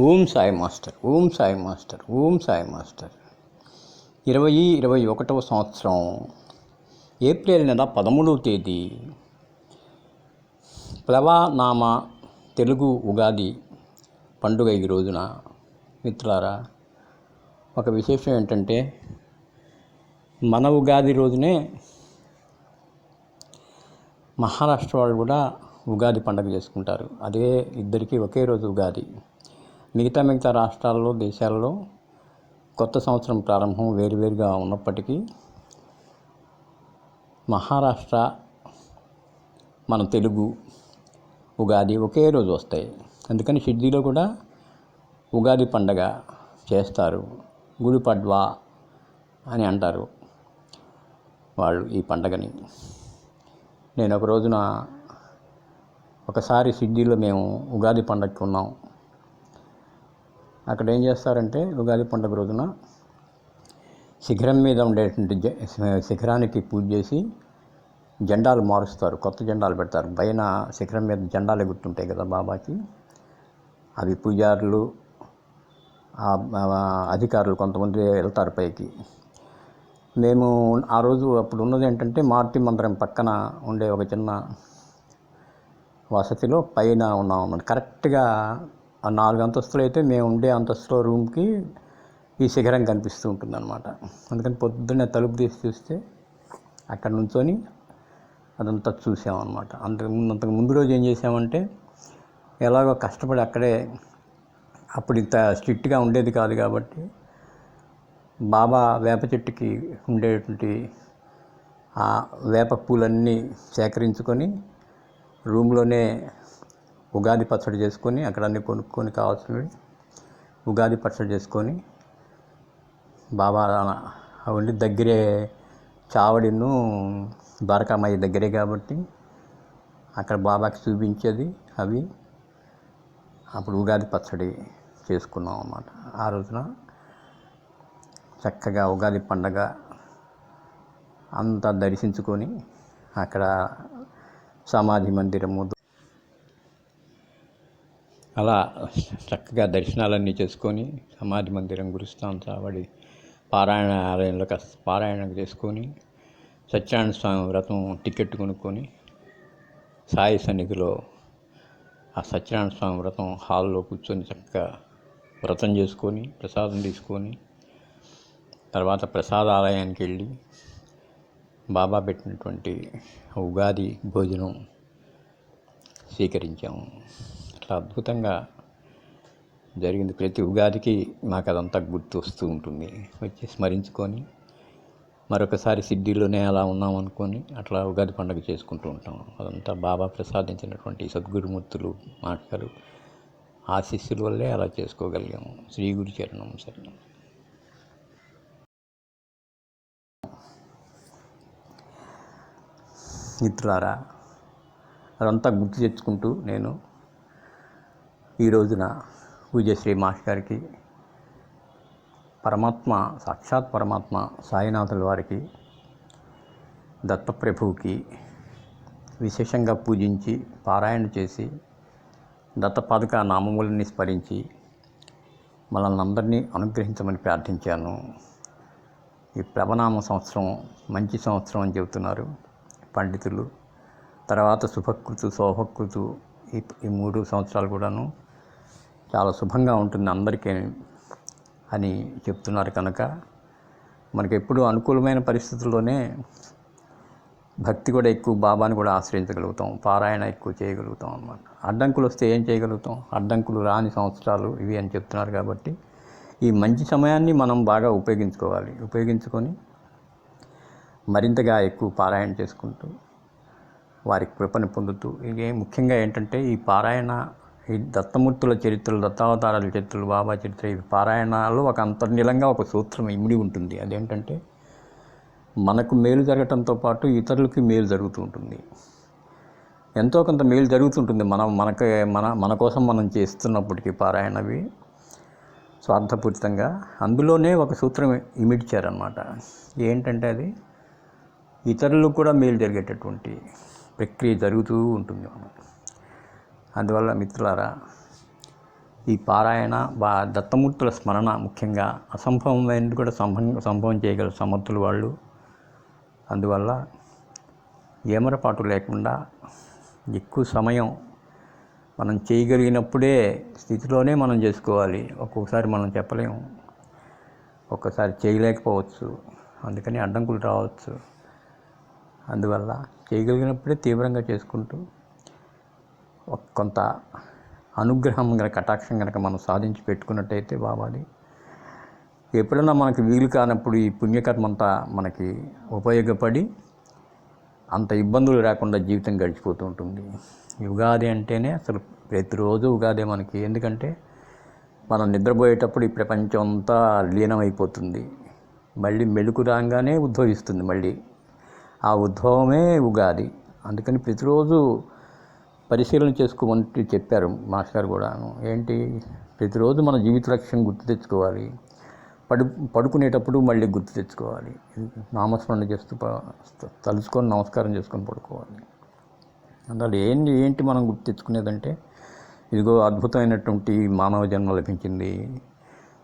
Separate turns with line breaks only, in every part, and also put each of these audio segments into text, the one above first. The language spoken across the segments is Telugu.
Om Sai master, Om Sai master, Om Sai master. 2021వ సంవత్సరం ఏప్రిల్ నెల 13వ తేదీ ప్లవనామ తెలుగు ఉగాది పండుగ. ఈ రోజున మిత్రులారా, ఒక విశేషం ఏంటంటే, మన ఉగాది రోజునే మహారాష్ట్ర వాళ్ళు కూడా ఉగాది పండుగ చేసుకుంటారు. అదే ఇద్దరికీ ఒకే రోజు ఉగాది. మిగతా రాష్ట్రాల్లో, దేశాల్లో కొత్త సంవత్సరం ప్రారంభం వేరువేరుగా ఉన్నప్పటికీ మహారాష్ట్ర, మన తెలుగు ఉగాది ఒకే రోజు వస్తాయి. అందుకని షిర్డీలో కూడా ఉగాది పండగ చేస్తారు. గుడి పడ్వా అని అంటారు వాళ్ళు ఈ పండగని. నేను ఒక రోజున ఒకసారి షిర్డీలో మేము ఉగాది పండగకి ఉన్నాం. అక్కడ ఏం చేస్తారంటే, ఉగాది పండుగ రోజున శిఖరం మీద ఉండేటువంటి శిఖరానికి పూజ చేసి జెండాలు మారుస్తారు, కొత్త జెండాలు పెడతారు. పైన శిఖరం మీద జెండాలు ఎగురుతుంటాయి కదా బాబాకి. అవి పూజారులు, అధికారులు కొంతమంది వెళ్తారు పైకి. మేము ఆ రోజు అప్పుడు ఉన్నది ఏంటంటే, మారుతి మందిరం పక్కన ఉండే ఒక చిన్న వసతిలో పైన ఉన్నాం అన్నమాట. కరెక్ట్గా 4 అంతస్తులు అయితే మేము ఉండే అంతస్తులో రూమ్కి ఈ శిఖరం కనిపిస్తూ ఉంటుందన్నమాట. అందుకని పొద్దున్నే తలుపు తీసి చూస్తే అక్కడ నుంచొని అదంతా చూసామన్నమాట. అంతకు ముందు రోజు ఏం చేసామంటే, ఎలాగో కష్టపడి అక్కడే, అప్పుడు ఇంత స్ట్రిక్ట్గా ఉండేది కాదు కాబట్టి, బాబా వేప చెట్టుకి ఉండేటువంటి ఆ వేప పూలన్నీ సేకరించుకొని రూమ్లోనే ఉగాది పచ్చడి చేసుకొని, అక్కడ అన్నీ కొనుక్కొని కావాల్సినవి ఉగాది పచ్చడి చేసుకొని, బాబా ఉండి దగ్గరే చావడిను ద్వారకామాయి దగ్గరే కాబట్టి అక్కడ బాబాకి చూపించేది అవి. అప్పుడు ఉగాది పచ్చడి చేసుకున్నాం అన్నమాట. ఆ రోజున చక్కగా ఉగాది పండగ అంతా దర్శించుకొని, అక్కడ సమాధి మందిరము అలా చక్కగా దర్శనాలన్నీ చేసుకొని, సమాధి మందిరం, గురుస్థానం, చావడి, పారాయణాలయంలో కాస్త పారాయణం చేసుకొని, సత్యనారాయణ స్వామి వ్రతం టికెట్ కొనుక్కొని సాయి సన్నిధిలో ఆ సత్యనారాయణ స్వామి వ్రతం హాల్లో కూర్చొని చక్కగా వ్రతం చేసుకొని ప్రసాదం తీసుకొని, తర్వాత ప్రసాదాలయానికి వెళ్ళి బాబా పెట్టినటువంటి ఉగాది భోజనం స్వీకరించాము. అట్లా అద్భుతంగా జరిగింది. ప్రతి ఉగాదికి నాకు అదంతా గుర్తు వస్తూ ఉంటుంది. వచ్చి స్మరించుకొని మరొకసారి షిర్డీలోనే అలా ఉన్నాం అనుకొని అట్లా ఉగాది పండుగ చేసుకుంటూ ఉంటాం. అదంతా బాబా ప్రసాదించినటువంటి సద్గురుమూర్తులు మాటలు, ఆశీస్సుల వల్లే అలా చేసుకోగలిగాము. శ్రీ గురు చరణం శరణం. మిత్రులారా, అదంతా గుర్తు తెచ్చుకుంటూ నేను ఈ రోజున పూజ్యశ్రీ మాస్టర్ గారికి, పరమాత్మ, సాక్షాత్ పరమాత్మ సాయినాథుల వారికి, దత్తప్రభువుకి విశేషంగా పూజించి పారాయణ చేసి దత్తపాదుక నామములని స్మరించి మనల్ని అందరినీ అనుగ్రహించమని ప్రార్థించాను. ఈ ప్లవనామ సంవత్సరం మంచి సంవత్సరం అని చెబుతున్నారు పండితులు. తర్వాత శుభకృతు, శోభకృతు, ఈ 3 సంవత్సరాలు కూడాను చాలా శుభంగా ఉంటుంది అందరికీ అని చెప్తున్నారు. కనుక మనకి ఎప్పుడు అనుకూలమైన పరిస్థితుల్లోనే భక్తి కూడా ఎక్కువ, బాబాని కూడా ఆశ్రయించగలుగుతాం, పారాయణ ఎక్కువ చేయగలుగుతాం అన్నమాట. అడ్డంకులు వస్తే ఏం చేయగలుగుతాం? అడ్డంకులు రాని సంవత్సరాలు ఇవి అని చెప్తున్నారు. కాబట్టి ఈ మంచి సమయాన్ని మనం బాగా ఉపయోగించుకోవాలి. ఉపయోగించుకొని మరింతగా ఎక్కువ పారాయణ చేసుకుంటూ వారి కృపను పొందుతూ, ఇది ముఖ్యంగా ఏంటంటే, ఈ పారాయణ, ఈ దత్తమూర్తుల చరిత్రలు, దత్తావతారాల చరిత్రలు, బాబా చరిత్ర, ఈ పారాయణాల్లో ఒక అంతర్లీనంగా ఒక సూత్రం ఇమిడి ఉంటుంది. అదేంటంటే, మనకు మేలు జరగటంతో పాటు ఇతరులకి మేలు జరుగుతూ ఉంటుంది. ఎంతో కొంత మేలు జరుగుతుంటుంది మన కోసం మనం చేస్తున్నప్పటికీ పారాయణవి స్వార్థపూరితంగా. అందులోనే ఒక సూత్రం ఇమిడ్చారన్నమాట. ఏంటంటే, అది ఇతరులకు కూడా మేలు జరిగేటటువంటి ప్రక్రియ జరుగుతూ ఉంటుంది. అందువల్ల మిత్రులారా, ఈ పారాయణ దత్తమూర్తుల స్మరణ ముఖ్యంగా అసంభవమైనది కూడా సంభవం చేయగల సమర్థులు వాళ్ళు. అందువల్ల ఏమరపాటు లేకుండా ఎక్కువ సమయం మనం చేయగలిగినప్పుడే స్థితిలోనే మనం చేసుకోవాలి. ఒక్కొక్కసారి మనం చెప్పలేము, ఒక్కసారి చేయలేకపోవచ్చు, అందుకని అడ్డంకులు రావచ్చు. అందువల్ల చేయగలిగినప్పుడే తీవ్రంగా చేసుకుంటూ కొంత అనుగ్రహం కనుక కటాక్షం కనుక మనం సాధించి పెట్టుకున్నట్టయితే బాబాది ఎప్పుడన్నా మనకి వీలు కానప్పుడు ఈ పుణ్యకర్మ అంతా మనకి ఉపయోగపడి అంత ఇబ్బందులు రాకుండా జీవితం గడిచిపోతూ ఉంటుంది. ఉగాది అంటేనే అసలు ప్రతిరోజు ఉగాదే మనకి. ఎందుకంటే మనం నిద్రపోయేటప్పుడు ఈ ప్రపంచం అంతా లీనమైపోతుంది, మళ్ళీ మెలుకు రాగానే ఉద్భవిస్తుంది. మళ్ళీ ఆ ఉద్భవమే ఉగాది. అందుకని ప్రతిరోజు పరిశీలన చేసుకోమని చెప్పారు మాస్టర్ కూడాను. ఏంటి, ప్రతిరోజు మన జీవిత లక్ష్యం గుర్తు తెచ్చుకోవాలి. పడుకునేటప్పుడు మళ్ళీ గుర్తు తెచ్చుకోవాలి. నామస్మరణ చేస్తూ తలుచుకొని నమస్కారం చేసుకొని పడుకోవాలి. అందువల్ల ఏంటి మనం గుర్తు తెచ్చుకునేదంటే, ఇదిగో అద్భుతమైనటువంటి మానవ జన్మ లభించింది,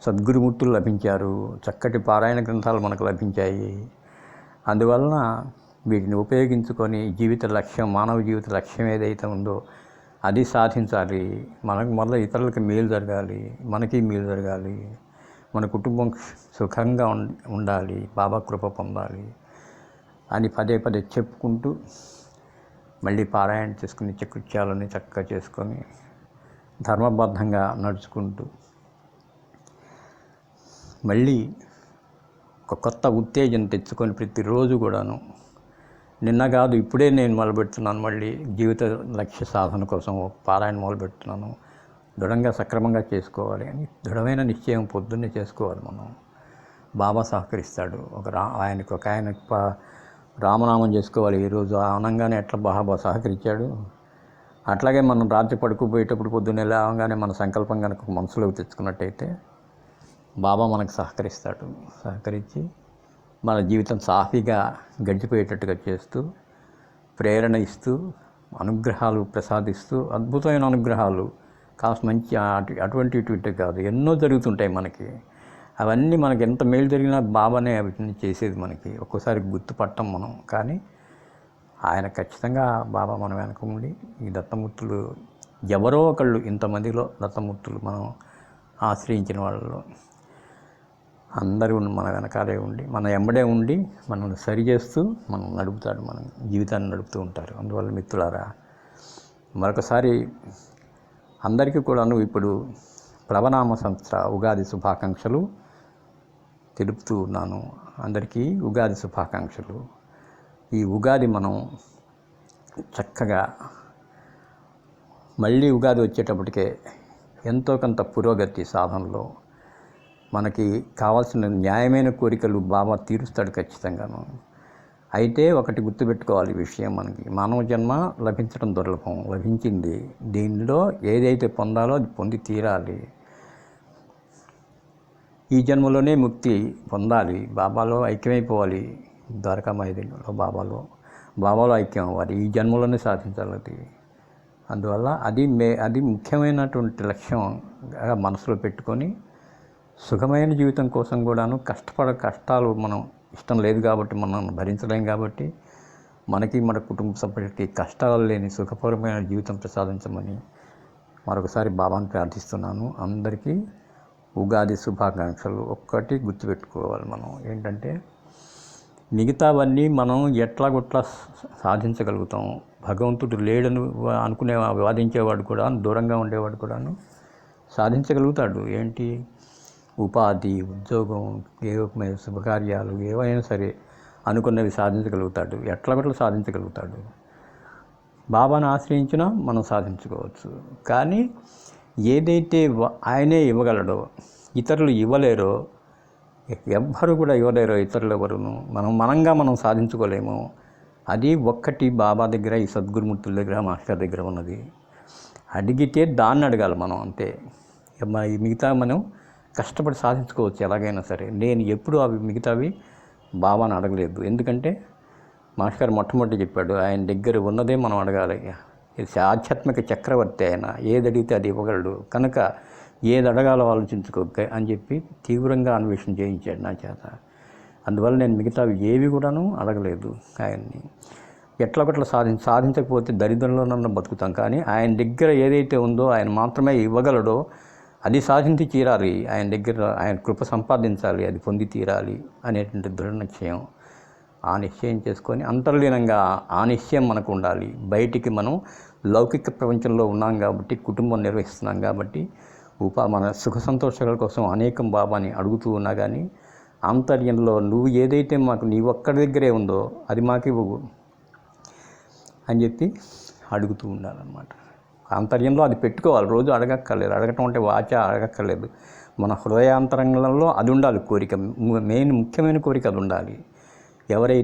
సద్గురుమూర్తులు లభించారు, చక్కటి పారాయణ గ్రంథాలు మనకు లభించాయి. అందువలన వీటిని ఉపయోగించుకొని జీవిత లక్ష్యం, మానవ జీవిత లక్ష్యం ఏదైతే ఉందో అది సాధించాలి. మనకు మళ్ళీ ఇతరులకి మేలు జరగాలి, మనకి మేలు జరగాలి, మన కుటుంబం సుఖంగా ఉండాలి, బాబా కృప పొందాలి అని పదే పదే చెప్పుకుంటూ మళ్ళీ పారాయణ చేసుకుని నిత్యకృత్యాలని చక్కగా చేసుకొని ధర్మబద్ధంగా నడుచుకుంటూ మళ్ళీ ఒక కొత్త ఉత్తేజం తెచ్చుకొని ప్రతిరోజు కూడాను, నిన్న కాదు ఇప్పుడే నేను మొదలుపెడుతున్నాను, మళ్ళీ జీవిత లక్ష్య సాధన కోసం పారాయణ మొదలుపెడుతున్నాను, దృఢంగా సక్రమంగా చేసుకోవాలి అని దృఢమైన నిశ్చయం పొద్దున్నే చేసుకోవాలి. మనం బాబా సహకరిస్తాడు. ఆయనకు రామనామం చేసుకోవాలి ఈరోజు అనగానే ఎట్లా బాబా సహకరించాడు, అట్లాగే మనం రాత్రి పడుకోపోయేటప్పుడు పొద్దున్నే లేవగానే మన సంకల్పం కనుక మనసులోకి తెచ్చుకున్నట్టయితే బాబా మనకు సహకరించి మన జీవితం సాఫీగా గడిచిపోయేటట్టుగా చేస్తూ, ప్రేరణ ఇస్తూ, అనుగ్రహాలు ప్రసాదిస్తూ, అద్భుతమైన అనుగ్రహాలు కాస్త మంచి అటువంటి కాదు, ఎన్నో జరుగుతుంటాయి మనకి. అవన్నీ మనకి ఎంత మేలు జరిగినా బాబానే వీటిని చేసేది మనకి. ఒక్కోసారి గుర్తుపట్టం మనం, కానీ ఆయన ఖచ్చితంగా బాబా మన వెనక ఉండి ఈ దత్తమూర్తులు ఎవరో ఒకళ్ళు, ఇంతమందిలో దత్తమూర్తులు మనం ఆశ్రయించిన వాళ్ళలో అందరూ మన వెనకాలే ఉండి, మన ఎంబడే ఉండి మనల్ని సరి చేస్తూ మనం నడుపుతాడు, మన జీవితాన్ని నడుపుతూ ఉంటారు. అందువల్ల మిత్రులారా, మరొకసారి అందరికీ కూడాను ఇప్పుడు ప్లవనామ సంవత్సర ఉగాది శుభాకాంక్షలు తెలుపుతూ ఉన్నాను. అందరికీ ఉగాది శుభాకాంక్షలు. ఈ ఉగాది మనం చక్కగా మళ్ళీ ఉగాది వచ్చేటప్పటికే ఎంతో కొంత పురోగతి సాధనలో మనకి కావాల్సిన న్యాయమైన కోరికలు బాబా తీరుస్తాడు ఖచ్చితంగాను. అయితే ఒకటి గుర్తుపెట్టుకోవాలి విషయం, మనకి మానవ జన్మ లభించడం దుర్లభం, లభించింది. దీనిలో ఏదైతే పొందాలో అది పొంది తీరాలి. ఈ జన్మలోనే ముక్తి పొందాలి, బాబాలో ఐక్యమైపోవాలి, ద్వారకామాయిలో బాబాలో ఐక్యం అవ్వాలి, ఈ జన్మలోనే సాధించాలి అది. అందువల్ల అది ముఖ్యమైనటువంటి లక్ష్యంగా మనసులో పెట్టుకొని సుఖమైన జీవితం కోసం కూడాను కష్టాలు మనం ఇష్టం లేదు కాబట్టి, మనం భరించలేం కాబట్టి, మనకి మన కుటుంబ సభ్యులకి కష్టాలు లేని సుఖపరమైన జీవితం ప్రసాదించమని మరొకసారి బాబాను ప్రార్థిస్తున్నాను. అందరికీ ఉగాది శుభాకాంక్షలు. ఒక్కటి గుర్తుపెట్టుకోవాలి మనం, ఏంటంటే మిగతావన్నీ మనం ఎట్లాగొట్లా సాధించగలుగుతాం. భగవంతుడు లేడని వాదించేవాడు కూడా, దూరంగా ఉండేవాడు కూడాను సాధించగలుగుతాడు. ఏంటి, ఉపాధి, ఉద్యోగం, ఏవైనా శుభకార్యాలు ఏవైనా సరే అనుకున్నవి సాధించగలుగుతాడు, ఎట్లాగొట్లా సాధించగలుగుతాడు. బాబాను ఆశ్రయించినా మనం సాధించుకోవచ్చు. కానీ ఏదైతే ఆయనే ఇవ్వగలడో, ఇతరులు ఇవ్వలేరో, ఎవ్వరు కూడా ఇవ్వలేరో, ఇతరులు ఎవరును మనం సాధించుకోలేము. అది ఒక్కటి బాబా దగ్గర, ఈ సద్గురుమూర్తుల దగ్గర, మాస్టర్ దగ్గర ఉన్నది. అడిగితే దాన్ని అడగాలి మనం, అంతే. మిగతా మనం కష్టపడి సాధించుకోవచ్చు ఎలాగైనా సరే. నేను ఎప్పుడు మిగతావి బాబాను అడగలేదు. ఎందుకంటే మాస్టర్ మొట్టమొదటి చెప్పాడు, ఆయన దగ్గర ఉన్నదే మనం అడగాలి. ఇది ఆధ్యాత్మిక చక్రవర్తి ఆయన, ఏది అడిగితే అది ఇవ్వగలడు. కనుక ఏది అడగాలో ఆలోచించుకోక అని చెప్పి తీవ్రంగా అన్వేషణ చేయించాడు నా చేత. అందువల్ల నేను మిగతావి ఏవి కూడాను అడగలేదు ఆయన్ని. ఎట్లా ఒకట్లా సాధించకపోతే దరిద్రంలో నన్ను బతుకుతాం, కానీ ఆయన దగ్గర ఏదైతే ఉందో ఆయన మాత్రమే ఇవ్వగలడో అది సాధించి తీరాలి, ఆయన దగ్గర ఆయన కృప సంపాదించాలి, అది పొంది తీరాలి అనేటువంటి దృఢ నిశ్చయం. ఆ నిశ్చయం చేసుకొని అంతర్లీనంగా ఆ నిశ్చయం మనకు ఉండాలి. బయటికి మనం లౌకిక ప్రపంచంలో ఉన్నాం కాబట్టి, కుటుంబం నిర్వహిస్తున్నాం కాబట్టి, మన సుఖ సంతోషాల కోసం అనేకం బాబాని అడుగుతూ ఉన్నా కానీ ఆంతర్యంలో నువ్వు ఏదైతే మాకు నీ ఒక్కడి దగ్గరే ఉందో అది మాకు ఇవ్వవు అని చెప్పి అడుగుతూ ఉండాలన్నమాట. ఆంతర్యంలో అది పెట్టుకోవాలి, రోజు అడగక్కర్లేదు. అడగటం అంటే వాచ అడగక్కర్లేదు, మన హృదయాంతరంగంలో అది ఉండాలి. కోరిక ముఖ్యమైన కోరిక అది ఉండాలి. ఎవరి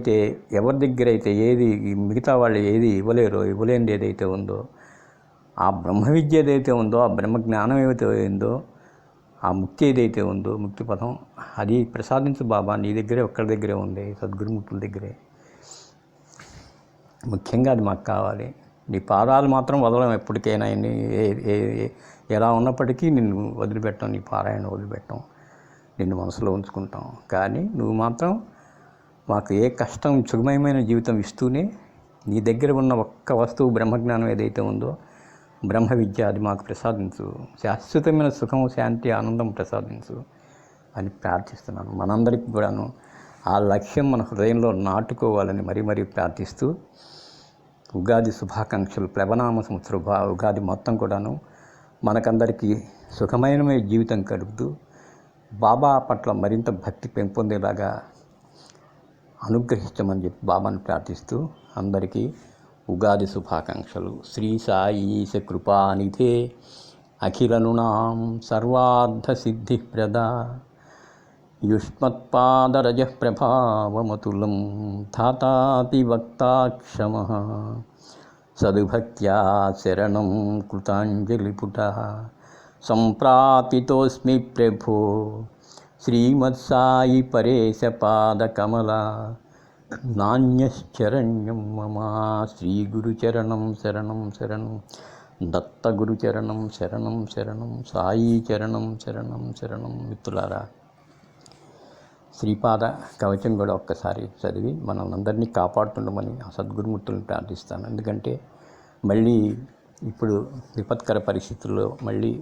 దగ్గర అయితే ఏది మిగతా వాళ్ళు ఏది ఇవ్వలేనిది ఏదైతే ఉందో, ఆ బ్రహ్మ విద్య ఏదైతే ఉందో, ఆ బ్రహ్మ జ్ఞానం ఏదైతే ఉందో, ఆ ముక్తి ఏదైతే ఉందో, ముక్తి పదం అది ప్రసాదించు బాబా, నీ దగ్గరే ఒక్కడి దగ్గరే ఉంది, సద్గురుమూర్తుల దగ్గరే. ముఖ్యంగా అది మాకు కావాలి. నీ పాదాలు మాత్రం వదలం ఎప్పటికైనా. ఎలా ఉన్నప్పటికీ నిన్ను వదిలిపెట్టాం, నీ పారాయణ వదిలిపెట్టాం, నిన్ను మనసులో ఉంచుకుంటాం. కానీ నువ్వు మాత్రం మాకు ఏ కష్టం సుఖమయమైన జీవితం ఇస్తూనే నీ దగ్గర ఉన్న ఒక్క వస్తువు బ్రహ్మజ్ఞానం ఏదైతే ఉందో, బ్రహ్మ విద్య, అది మాకు ప్రసాదించు. శాశ్వతమైన సుఖం, శాంతి, ఆనందం ప్రసాదించు అని ప్రార్థిస్తున్నాను. మనందరికీ కూడాను ఆ లక్ష్యం మన హృదయంలో నాటుకోవాలని మరీ ప్రార్థిస్తూ, ఉగాది శుభాకాంక్షలు. ప్లవనామ సంవత్సర ఉగాది మొత్తం కూడాను మనకందరికీ సుఖమైన జీవితం కలుగుతూ బాబా పట్ల మరింత భక్తి పెంపొందేలాగా అనుగ్రహించమని చెప్పి బాబాను ప్రార్థిస్తూ అందరికీ ఉగాది శుభాకాంక్షలు. శ్రీ సాయీశ కృపానిధే అఖిలనునాం సర్వార్థసిద్ధిప్రద యుష్మత్పాదరజ ప్రభావమతులం ధాతాతి వక్తాక్షమః సద్భక్త్యా శరణం కృతాంజలిపుటః సంప్రాపితోస్మి ప్రభో శ్రీమత్సాయి పరేశ పాదకమలా నాణ్యశ్చరణ్యం మమ. శ్రీ గురుచరణం శరణం శరణం, దత్తగురుచరణం శరణం శరణం, సాయి చరణం శరణం శరణం. మిత్రులారా, శ్రీపాద కవచం కూడా ఒక్కసారి చదివి మనల్ని కాపాడుతుండమని ఆ సద్గురుమూర్తులను ప్రార్థిస్తాను. ఎందుకంటే మళ్ళీ ఇప్పుడు విపత్కర పరిస్థితుల్లో మళ్ళీ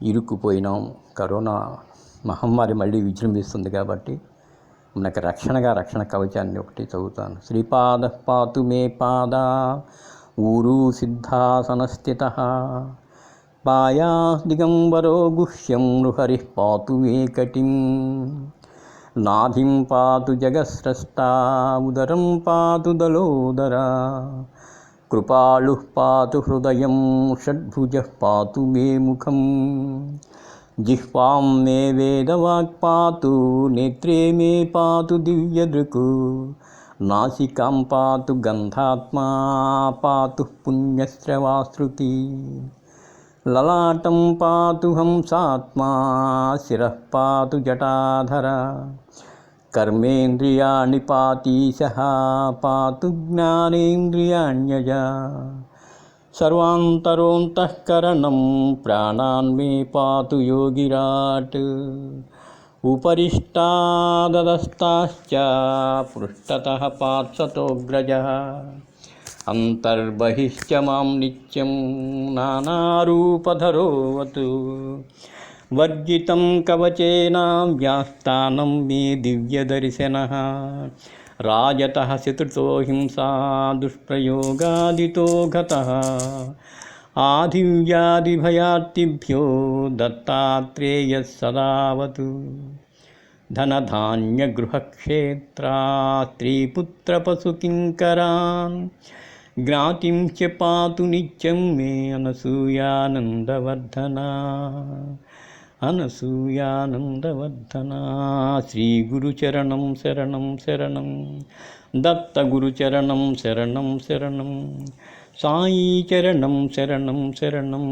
ఇరుక్కుపోయినాం. కరోనా మహమ్మారి మళ్ళీ విజృంభిస్తుంది కాబట్టి మనకు రక్షణ కవచాన్ని ఒకటి చదువుతాను. శ్రీపాద పాతు మే పాద ఊరు సిద్ధాసనస్థితః పాయా దిగంబరో గుహ్యం నృహరి పాతు మే కటిం నాభిం పాతు జగస్రష్టా ఉదరం పాతు దలోదరా కృపాళు పాతు హృదయం షడ్భుజ పాతు మే ముఖం జిహ్వాం మే వేదవాక్ పాతు నేత్రే మే పాతు దివ్యదృక్ నాసికాం పాతు గంధాత్మా పాతు పుణ్యశ్రవాశ్రుతి లలాటం పాతు హంసాత్మా శిరః పాతు జటాధర కర్మేంద్రియాణి పాతీశః పాతు జ్ఞానేంద్రియాణ్యజ సర్వాంతరోంతఃకరణం ప్రాణాన్ మే పాతు యోగిరాట్ ఉపరిష్టాదస్తాశ్చ పృష్ఠతః పాత్సతోగ్రజః అంతర్బహిశ్చ మాం నిత్యం నానారూపధరోవతు వర్జితం కవచేన వ్యాస్థానం మే దివ్యదర్శనః రాజతః శత్రుతో హింసా దుష్ప్రయోగాదితో గతః ఆదివ్యాధిభయార్తిభ్యో దత్తాత్రేయः సదావతు ధనధాన్యగృహక్షేత్రా స్త్రీపుత్రపశుకింకరాన్ జ్ఞాతిం చ పాతు నిత్యం మే అనసూయానందవర్ధనా శ్రీగురుచరణం శరణం శరణం, దత్తగురుచరణం శరణం శరణం, సాయి చరణం శరణం శరణం.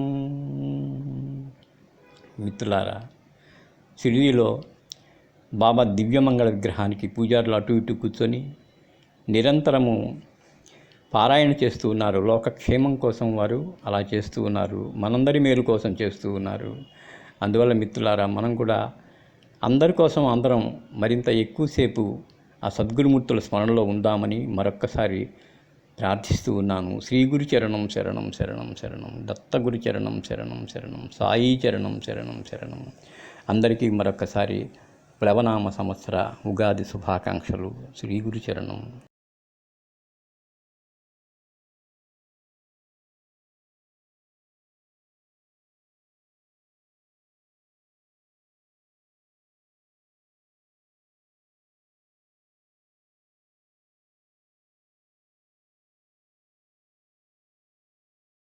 మిత్రులారా, షిరిడీలో బాబా దివ్యమంగళ విగ్రహానికి పూజారులు అటు ఇటు కూర్చొని నిరంతరము పారాయణ చేస్తూ ఉన్నారు. లోకక్షేమం కోసం వారు అలా చేస్తూ ఉన్నారు, మనందరి మేలు కోసం చేస్తూ ఉన్నారు. అందువల్ల మిత్రులారా, మనం కూడా అందరి కోసం అందరం మరింత ఎక్కువసేపు ఆ సద్గురుమూర్తుల స్మరణలో ఉందామని మరొక్కసారి ప్రార్థిస్తూ ఉన్నాను. శ్రీ గురు చరణం శరణం శరణం శరణం, దత్తగురు చరణం శరణం శరణం, సాయి చరణం శరణం శరణం. అందరికీ మరొక్కసారి ప్లవనామ సంవత్సర ఉగాది శుభాకాంక్షలు. శ్రీ గురు చరణం.